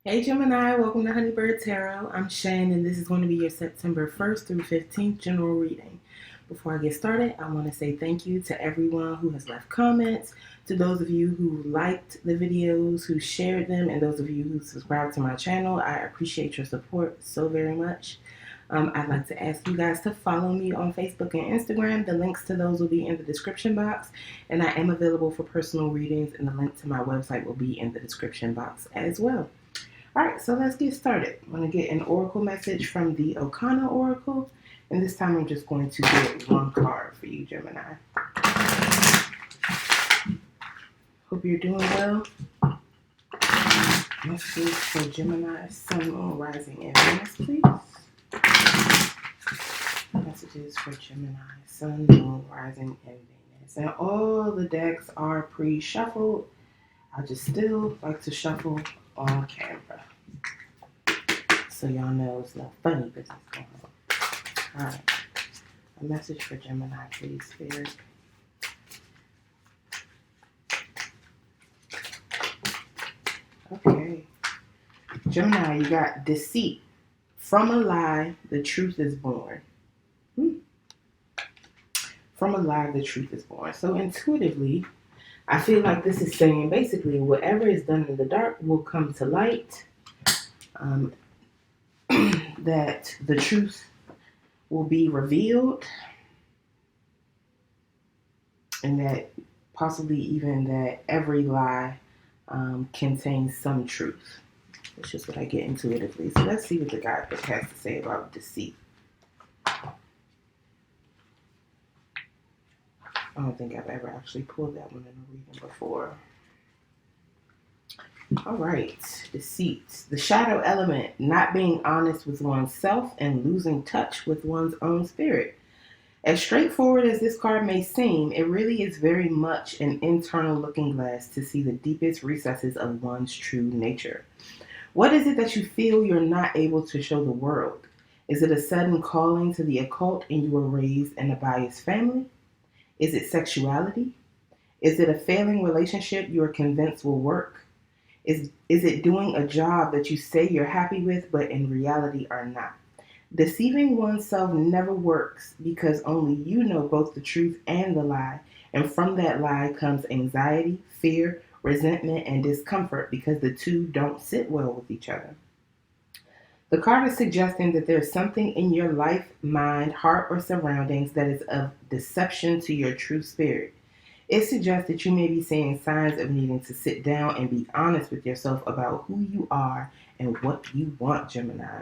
Hey Gemini, welcome to Honeybird Tarot. I'm Shan and this is going to be your September 1st through 15th general reading. Before I get started, I want to say thank you to everyone who has left comments, to those of you who liked the videos, who shared them, and those of you who subscribed to my channel. I appreciate your support so very much. I'd like to ask you guys to follow me on Facebook and Instagram. The links to those will be in the description box, and I am available for personal readings, and the link to my website will be in the description box as well. Alright, so let's get started. I'm going to get an oracle message from the OKANA Oracle, and this time I'm just going to get one card for you, Gemini. Hope you're doing well. Messages for Gemini, Sun, Moon, Rising, and Venus, please. Messages for Gemini, Sun, Moon, Rising, and Venus. And all the decks are pre-shuffled. I just still like to shuffle on camera, so y'all know it's no funny business going on. Alright, a message for Gemini, please, Spirit. Okay, Gemini, you got deceit. From a lie, the truth is born. From a lie, the truth is born. So intuitively, I feel like this is saying basically whatever is done in the dark will come to light. That the truth will be revealed, and that possibly even that every lie contains some truth. That's just what I get intuitively. So let's see what the guide book has to say about deceit. I don't think I've ever actually pulled that one in a reading before. All right, deceit. The shadow element, not being honest with oneself and losing touch with one's own spirit. As straightforward as this card may seem, it really is very much an internal looking glass to see the deepest recesses of one's true nature. What is it that you feel you're not able to show the world? Is it a sudden calling to the occult and you were raised in a biased family? Is it sexuality? Is it a failing relationship you are convinced will work? Is it doing a job that you say you're happy with but in reality are not? Deceiving oneself never works because only you know both the truth and the lie, and from that lie comes anxiety, fear, resentment, and discomfort because the two don't sit well with each other. The card is suggesting that there's something in your life, mind, heart, or surroundings that is of deception to your true spirit. It suggests that you may be seeing signs of needing to sit down and be honest with yourself about who you are and what you want, Gemini.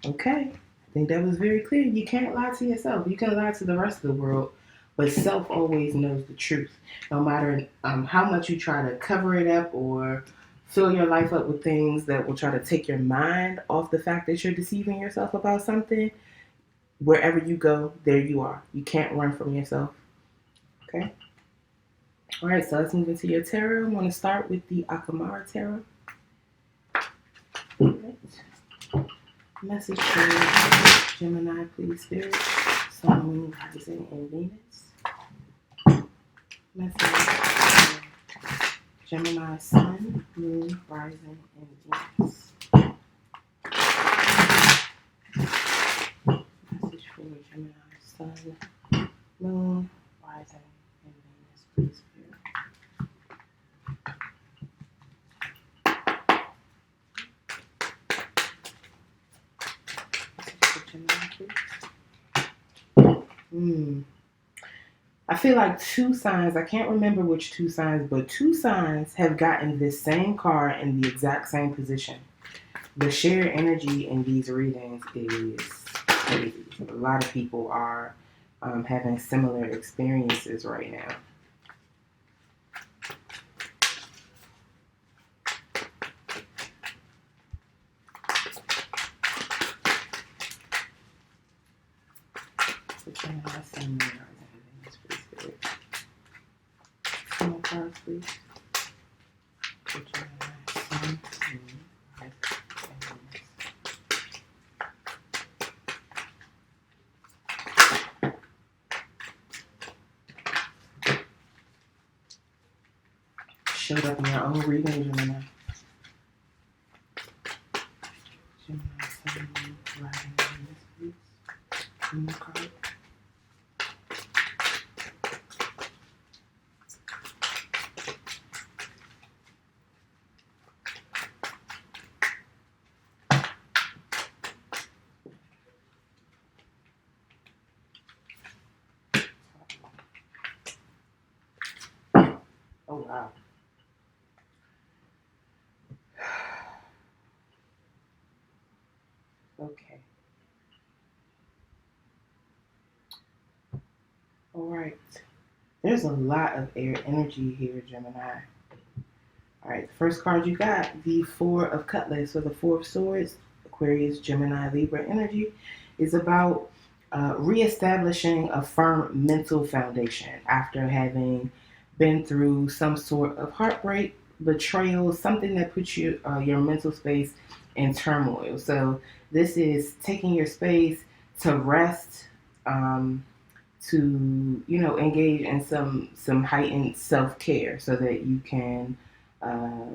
Okay, I think that was very clear. You can't lie to yourself. You can lie to the rest of the world, but self always knows the truth. No matter how much you try to cover it up or fill your life up with things that will try to take your mind off the fact that you're deceiving yourself about something, wherever you go, there you are. You can't run from yourself. Okay? All right, so let's move into your tarot. I'm going to start with the AKAMARA tarot. Right. Message for Gemini, please, Spirit. Sun, Moon, Rising, and Venus. Message for Gemini, Sun, Moon, Rising, and Venus. Message for Gemini, Sun, Moon, Rising, and Venus, please, Spirit. I feel like two signs, I can't remember which two signs, but two signs have gotten this same card in the exact same position. The shared energy in these readings is crazy. A lot of people are having similar experiences right now. Cards, please. Showed up in your own reading, Gemini. Gemini, Sun, Rising, Venus, please. One more card. Oh, wow. Okay. All right. There's a lot of air energy here, Gemini. All right. The first card you got, the Four of Cutlass, or the Four of Swords, Aquarius, Gemini, Libra energy, is about reestablishing a firm mental foundation after having been through some sort of heartbreak, betrayal, something that puts your mental space in turmoil. So this is taking your space to rest, to engage in some heightened self-care so that you can, uh,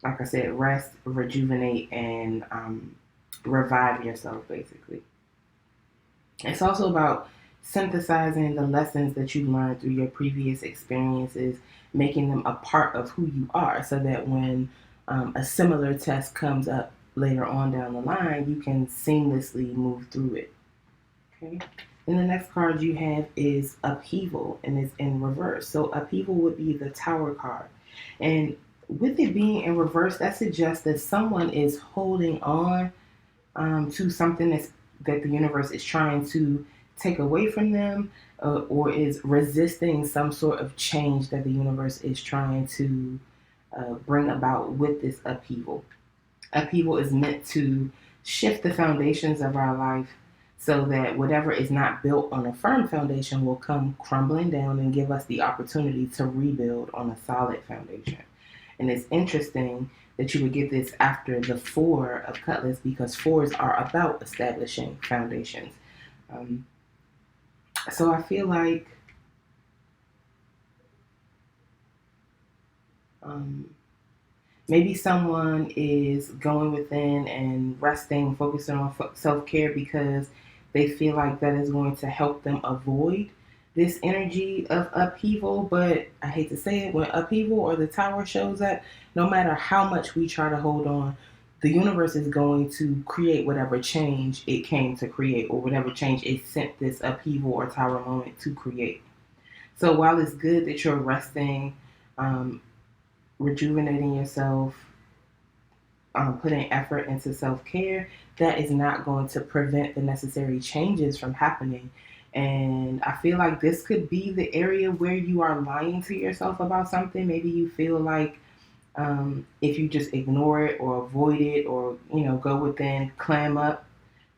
like I said, rest, rejuvenate, and revive yourself, basically. It's also about synthesizing the lessons that you learned through your previous experiences, making them a part of who you are, so that when a similar test comes up later on down the line, you can seamlessly move through it. Okay. And the next card you have is Upheaval, and it's in reverse. So Upheaval would be the Tower card. And with it being in reverse, that suggests that someone is holding on to something that the universe is trying to take away from them, or is resisting some sort of change that the universe is trying to bring about with this upheaval. Upheaval is meant to shift the foundations of our life so that whatever is not built on a firm foundation will come crumbling down and give us the opportunity to rebuild on a solid foundation. And it's interesting that you would get this after the Four of Cutlass, because fours are about establishing foundations. Um, so I feel like um, maybe someone is going within and resting, focusing on self-care because they feel like that is going to help them avoid this energy of upheaval. But I hate to say it, when upheaval or the Tower shows up, no matter how much we try to hold on, the universe is going to create whatever change it came to create, or whatever change it sent this upheaval or Tower moment to create. So while it's good that you're resting, um, rejuvenating yourself, putting effort into self care, that is not going to prevent the necessary changes from happening. And I feel like this could be the area where you are lying to yourself about something. Maybe you feel like, if you just ignore it or avoid it, or go within, clam up,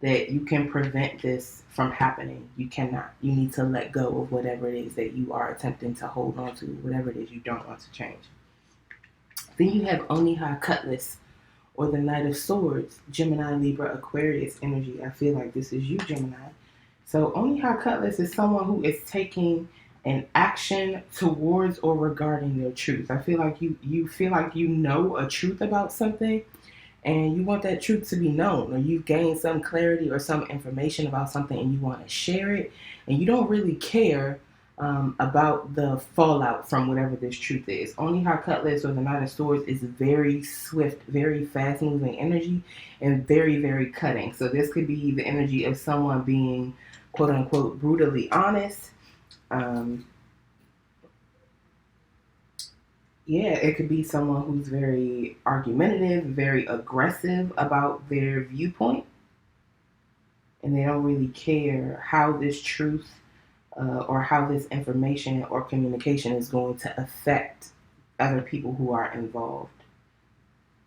that you can prevent this from happening. You cannot. You need to let go of whatever it is that you are attempting to hold on to, whatever it is you don't want to change. Then you have Oniha Cutlass, or the Knight of Swords, Gemini, Libra, Aquarius energy. I feel like this is you, Gemini. So Oniha Cutlass is someone who is taking an action towards or regarding their truth. I feel like you feel like you know a truth about something, and you want that truth to be known, or you've gained some clarity or some information about something and you want to share it, and you don't really care about the fallout from whatever this truth is. Oniha Cutlass, or the Knight of Swords, is very swift, very fast moving energy, and very, very cutting. So this could be the energy of someone being, quote unquote, brutally honest. Yeah, it could be someone who's very argumentative, very aggressive about their viewpoint, and they don't really care how this truth, or how this information or communication is going to affect other people who are involved,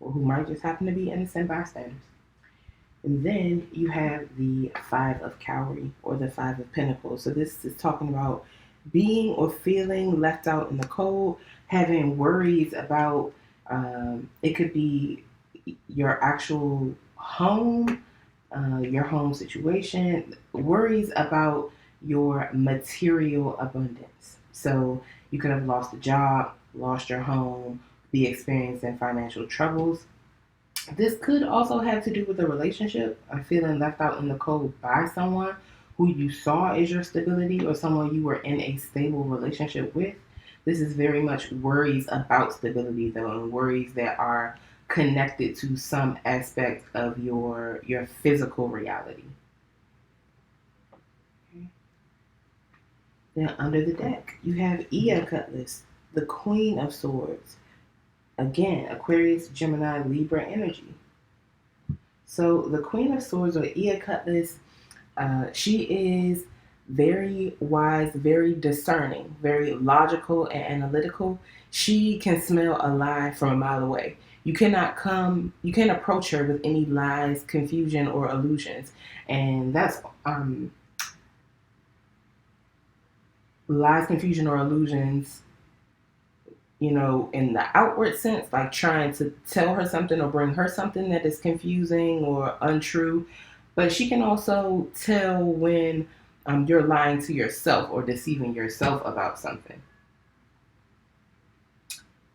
or who might just happen to be innocent bystanders. And then you have the Five of Cowrie, or the Five of Pentacles. So this is talking about being or feeling left out in the cold, having worries about, it could be your actual home, your home situation, worries about your material abundance. So you could have lost a job, lost your home, be experiencing financial troubles. This could also have to do with a relationship, feeling left out in the cold by someone who you saw as your stability or someone you were in a stable relationship with. This is very much worries about stability, though, and worries that are connected to some aspect of your physical reality. Okay. Then under the deck, you have Ea Cutlass, the Queen of Swords. Again, Aquarius, Gemini, Libra energy. So the Queen of Swords, or Ea Cutlass, she is very wise, very discerning, very logical and analytical. She can smell a lie from a mile away. You can't approach her with any lies, confusion, or illusions. And that's lies, confusion, or illusions, in the outward sense, like trying to tell her something or bring her something that is confusing or untrue. But she can also tell when you're lying to yourself or deceiving yourself about something.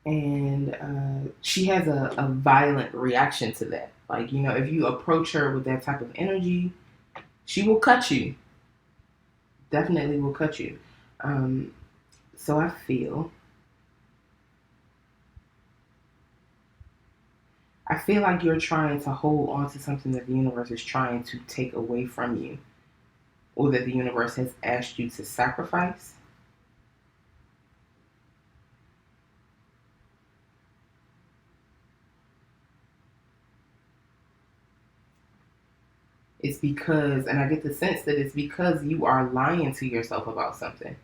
And she has a violent reaction to that. Like, if you approach her with that type of energy, she will cut you. Definitely will cut you. So I feel like you're trying to hold on to something that the universe is trying to take away from you, or that the universe has asked you to sacrifice. It's because, and I get the sense that it's because you are lying to yourself about something.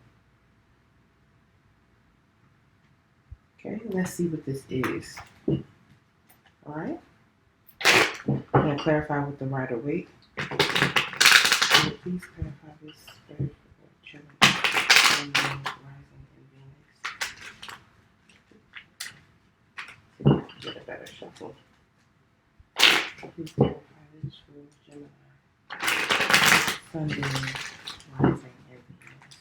Okay, let's see what this is. All right. I'm going to clarify with the Rider-Waite. Please clarify this for Gemini, rising, and Venus. So we can get a better shuffle. Please clarify this for Gemini, Sunday, rising, and Venus.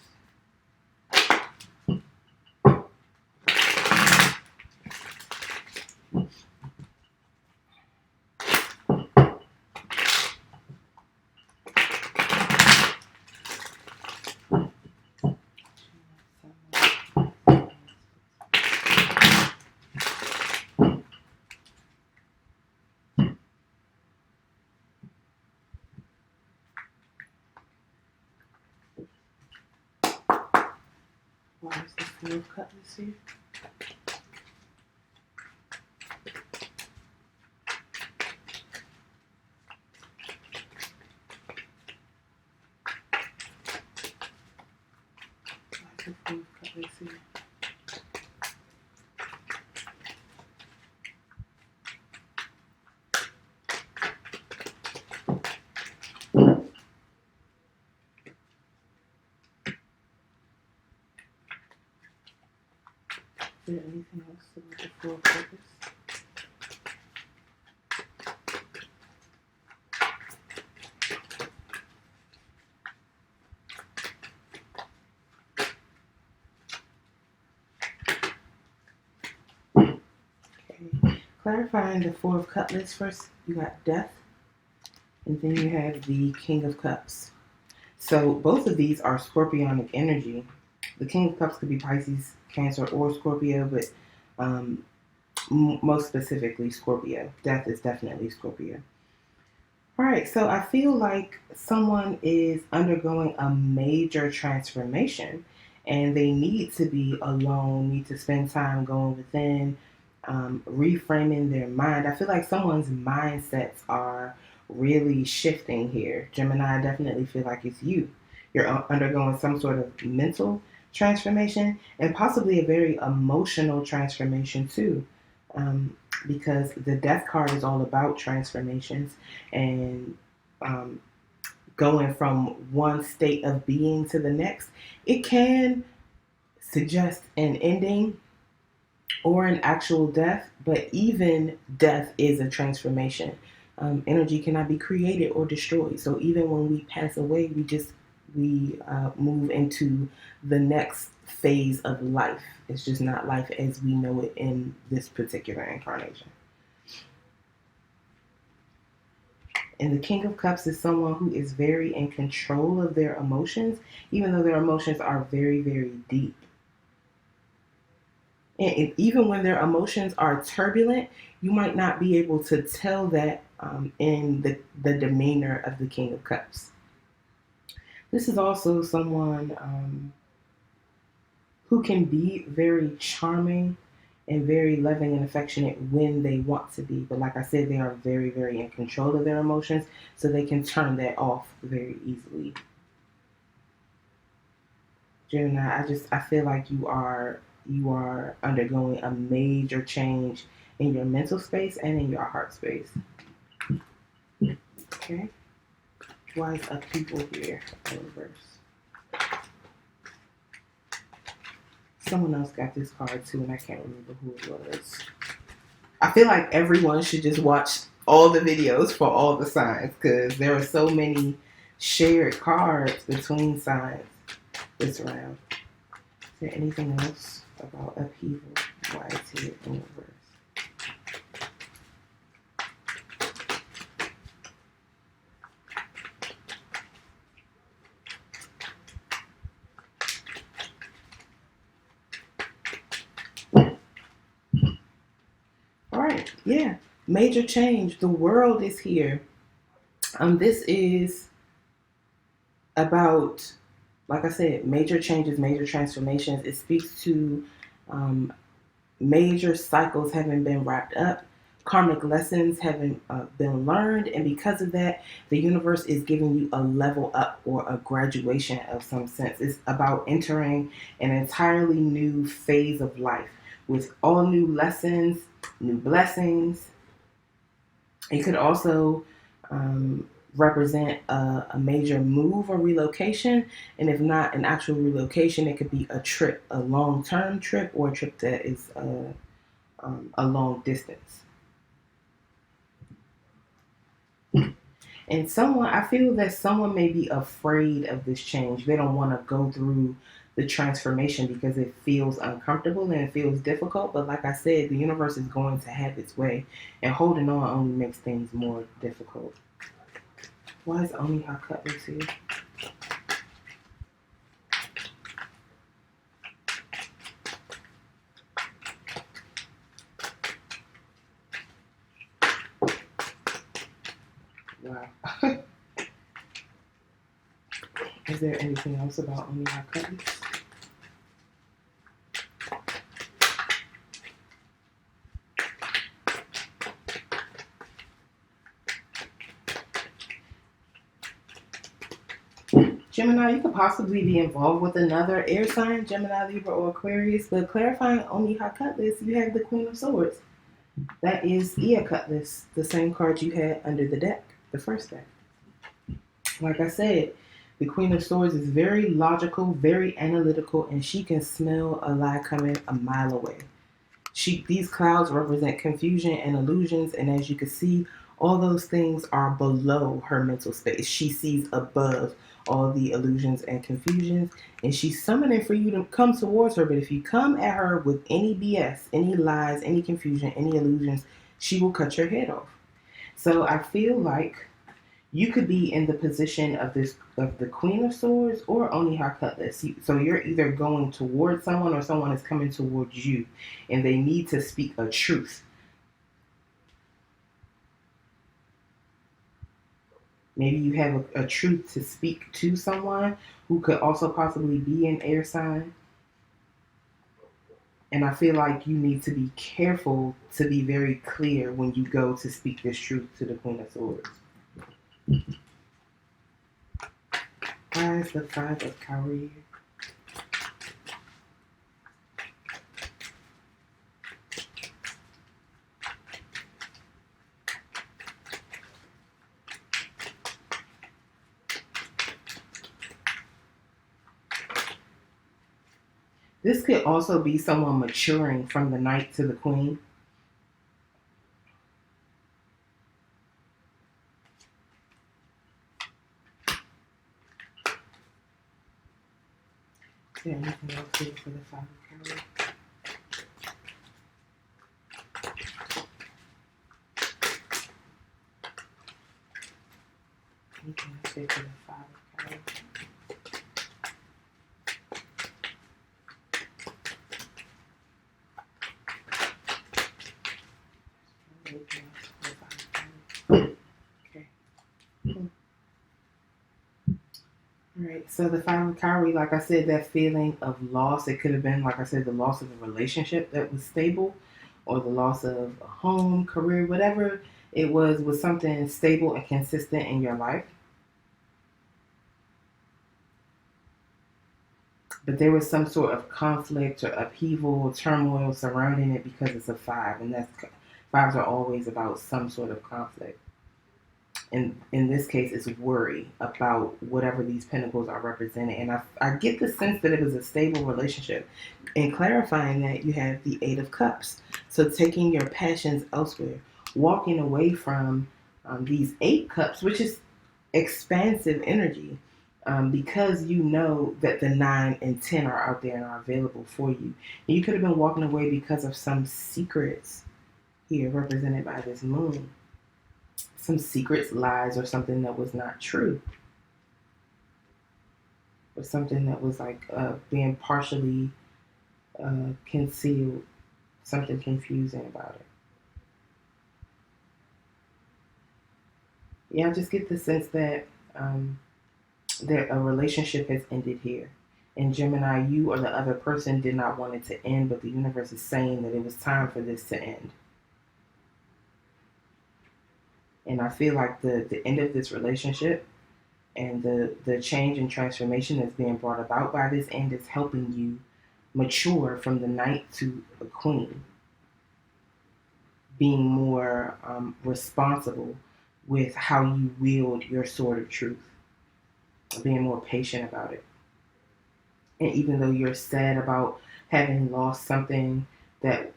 Why is the Four of Cutlass here? Why is the Four of Cutlass here? Is there anything else about the Four of Cutlass? Okay. Clarifying the Four of Cutlass first, you got Death, and then you have the King of Cups. So both of these are Scorpionic energy. The King of Cups could be Pisces, Cancer, or Scorpio, but most specifically Scorpio. Death is definitely Scorpio. All right, so I feel like someone is undergoing a major transformation and they need to be alone, need to spend time going within, reframing their mind. I feel like someone's mindsets are really shifting here. Gemini, I definitely feel like it's you. You're undergoing some sort of mental transformation and possibly a very emotional transformation too. Because the Death card is all about transformations and going from one state of being to the next. It can suggest an ending or an actual death, but even death is a transformation. Energy cannot be created or destroyed. So even when we pass away, we move into the next phase of life. It's just not life as we know it in this particular incarnation. And the King of Cups is someone who is very in control of their emotions, even though their emotions are very, very deep. And even when their emotions are turbulent, you might not be able to tell that in the demeanor of the King of Cups. This is also someone who can be very charming and very loving and affectionate when they want to be. But like I said, they are very, very in control of their emotions, so they can turn that off very easily. Gemini, I feel like you are undergoing a major change in your mental space and in your heart space. Okay. Why is upheaval here in reverse? Someone else got this card too, and I can't remember who it was. I feel like everyone should just watch all the videos for all the signs, because there are so many shared cards between signs this round. Is there anything else about upheaval? Why it's here in reverse? All right, yeah, major change. The world is here. This is about, like I said, major changes, major transformations. It speaks to major cycles having been wrapped up, karmic lessons having been learned, and because of that, the universe is giving you a level up or a graduation of some sense. It's about entering an entirely new phase of life with all new lessons, new blessings. It could also represent a major move or relocation, and if not an actual relocation, it could be a trip, a long-term trip, or a trip that is a long distance. And I feel that someone may be afraid of this change. They don't want to go through the transformation because it feels uncomfortable and it feels difficult. But like I said, the universe is going to have its way, and holding on only makes things more difficult. Why is Oni Cutlass here? Wow. Is there anything else about Oni Cutlass? Gemini, you could possibly be involved with another air sign, Gemini, Libra, or Aquarius, but clarifying Oni Cutlass, you have the Queen of Swords. That is Ea Cutlass, the same card you had under the deck, the first deck. Like I said, the Queen of Swords is very logical, very analytical, and she can smell a lie coming a mile away. These clouds represent confusion and illusions, and as you can see, all those things are below her mental space. She sees above all the illusions and confusions, and she's summoning for you to come towards her. But if you come at her with any BS, any lies, any confusion, any illusions, she will cut your head off. So I feel like you could be in the position of the Queen of Swords or Oni Cutlass. So you're either going towards someone or someone is coming towards you, and they need to speak a truth. Maybe you have a truth to speak to someone who could also possibly be an air sign. And I feel like you need to be careful to be very clear when you go to speak this truth to the Queen of Swords. Why is the Five of Cowrie here? This could also be someone maturing from the Knight to the Queen. Is there anything else here for the Five of Cowrie? Anything else here for the Five of Cards? Okay. Alright, so the Five of Cards, like I said, that feeling of loss, it could have been, like I said, the loss of a relationship that was stable, or the loss of a home, career, whatever it was something stable and consistent in your life. But there was some sort of conflict or upheaval or turmoil surrounding it because it's a five, and fives are always about some sort of conflict. And in this case, it's worry about whatever these pentacles are representing. And I get the sense that it was a stable relationship. And clarifying that, you have the Eight of Cups. So taking your passions elsewhere, walking away from these 8 cups, which is expansive energy, because you know that the 9 and 10 are out there and are available for you. And you could have been walking away because of some secrets here, represented by this moon. Some secrets, lies, or something that was not true, or something that was like being partially concealed, something confusing about it. Yeah, I just get the sense that a relationship has ended here. And Gemini, you or the other person did not want it to end, but the universe is saying that it was time for this to end. And I feel like the end of this relationship and the change and transformation that's being brought about by this end is helping you mature from the Knight to a Queen, being more responsible with how you wield your sword of truth, being more patient about it. And even though you're sad about having lost something that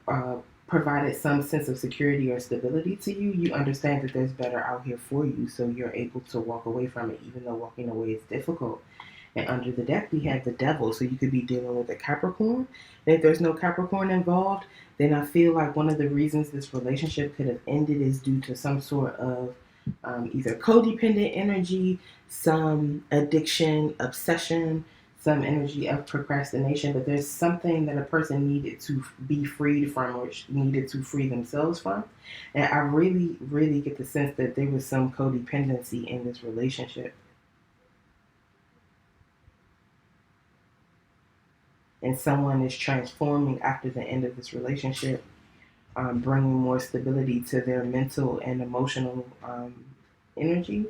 provided some sense of security or stability to you, you understand that there's better out here for you, so you're able to walk away from it, even though walking away is difficult. And under the deck, we have the Devil, so you could be dealing with a Capricorn. And if there's no Capricorn involved, then I feel like one of the reasons this relationship could have ended is due to some sort of either codependent energy, some addiction, obsession, some energy of procrastination, but there's something that a person needed to be freed from, or needed to free themselves from. And I really, really get the sense that there was some codependency in this relationship. And someone is transforming after the end of this relationship, bringing more stability to their mental and emotional energy.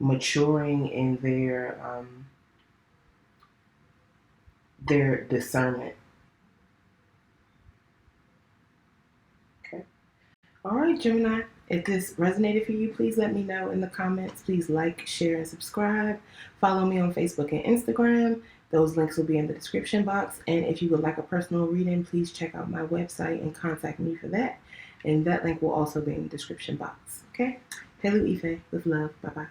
Maturing in their discernment. Okay. All right, Gemini. If this resonated for you, please let me know in the comments. Please like, share, and subscribe. Follow me on Facebook and Instagram. Those links will be in the description box. And if you would like a personal reading, please check out my website and contact me for that. And that link will also be in the description box. Okay? Hello, Ife. With love. Bye-bye.